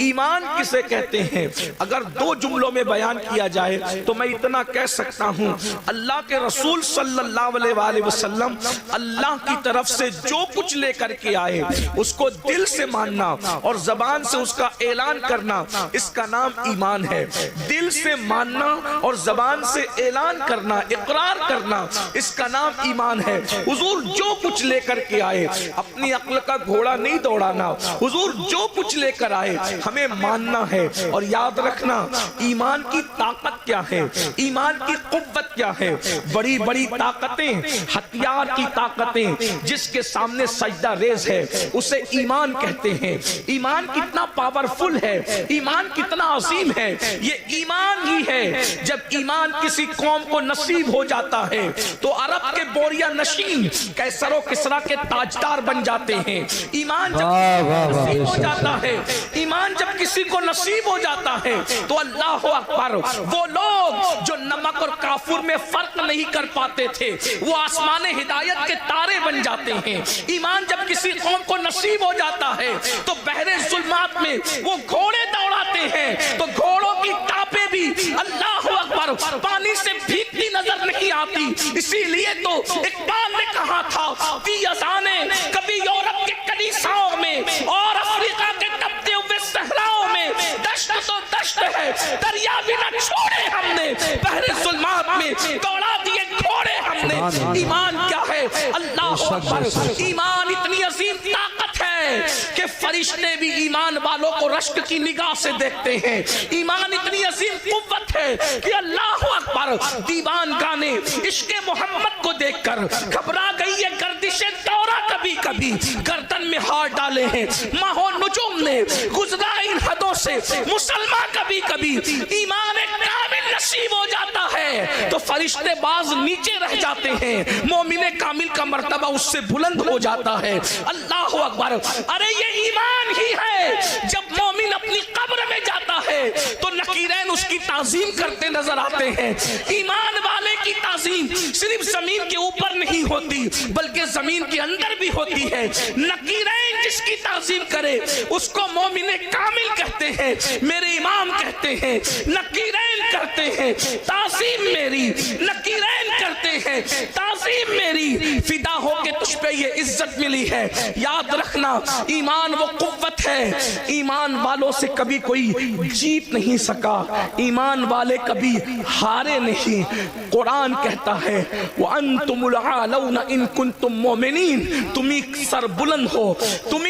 ایمان کسے کہتے ہیں؟ اگر دو جملوں میں بیان کیا جائے تو میں اتنا کہہ سکتا ہوں، اللہ کے رسول صلی اللہ علیہ وآلہ وسلم اللہ کی طرف سے جو کچھ لے کر کے آئے اس کو دل سے ماننا اور زبان سے اس کا اعلان کرنا، اس کا نام ایمان ہے۔ دل سے ماننا اور زبان سے اعلان کرنا، اقرار کرنا، اس کا نام ایمان ہے۔ حضور جو کچھ لے کر کے آئے، اپنی عقل کا گھوڑا نہیں دوڑانا، حضور جو کچھ لے کر آئے ہمیں ماننا ہے۔ اور یاد رکھنا ایمان کی طاقت کیا ہے، ایمان کی قوت کیا ہے۔ بڑی بڑی طاقتیں، ہتھیار کی طاقتیں جس کے سامنے سجدہ ریز ہے اسے ایمان کہتے ہیں۔ ایمان کتنا پاورفل ہے، ایمان کتنا عظیم ہے، یہ ایمان ہی ہے۔ جب ایمان کسی قوم کو نصیب ہو جاتا ہے تو عرب کے بوریا نشین قیصر و کسریٰ کے تاجدار بن جاتے ہیں۔ ایمان جب نصیب ہو جاتا ہے، ایمان جب کسی کو نصیب ہو جاتا ہے تو اللہ اکبر، وہ لوگ جو نمک اور کافور میں فرق نہیں کر پاتے تھے وہ آسمان ہدایت کے تارے بن جاتے ہیں۔ ایمان جب کسی قوم کو نصیب ہو جاتا ہے تو بحر ظلمات میں وہ گھوڑے دوڑاتے ہیں تو گھوڑوں کی ٹاپیں بھی اللہ اکبر پانی سے بھیگتی نظر نہیں آتی۔ اسی لیے تو اقبال نے کہا تھا کہ اذانے کبھی یورپ کے کلیساؤں میں اور افریقہ کے تپتے ہوئے صحراؤں میں دشت تو دشت ہے، دریا بھی نہ چھوڑے ہم نے، بحر ظلمات میں دوڑا دیے گھوڑے ہم نے۔ ایمان کیا ہے؟ اللہ اکبر، ایمان اتنی عظیم طاقت ہے کہ فرشتے بھی ایمان والوں کو رشک کی نگاہ سے دیکھتے ہیں۔ ایمان اتنی عظیم قوت ہے کہ اللہ اکبر، دیوان گانے عشق محمد کو دیکھ کر گھبرا گئی ہے گردش دورہ، کبھی کبھی گردن میں ہاتھ ڈالے ہیں ماہ و نجوم نے، گزرا ان حدوں سے مسلمان کبھی کبھی ایمان کامل نصیب ہو جاتا ہے تو فرشتے باز نیچے رہ جاتے ہیں، مومن کامل کا مرتبہ اس سے بلند ہو جاتا ہے۔ اللہ اکبر، ارے یہ ایمان ہی ہے۔ جب مومن اپنی قبر میں جاتا ہے تو نکیرین اس کی تعظیم کرتے نظر آتے ہیں۔ ایمان والے کی تعظیم صرف زمین کے اوپر نہیں ہوتی بلکہ زمین کے اندر بھی ہوتی ہے۔ نکیرین جس کی تعظیم کرے اس کو مومن کامل کہتے ہیں، میرے امام کہتے ہیں۔ نکیرین کرتے ہیں تعظیم میری، نکیرین کرتے ہیں تعظیم میری، فدا ہو کے تجھ پہ یہ عزت ملی ہے۔ یاد رکھنا ایمان وہ قوت ہے، ایمان والوں سے کبھی کوئی جیت نہیں سکا، ایمان والے کبھی ہارے نہیں۔ قرآن کہتا ہے وَأَنْتُمُ الْعَالَوْنَ إِن كُنْتُم مُؤْمِنِينَ، تمہیں سر بلند ہو، تمہیں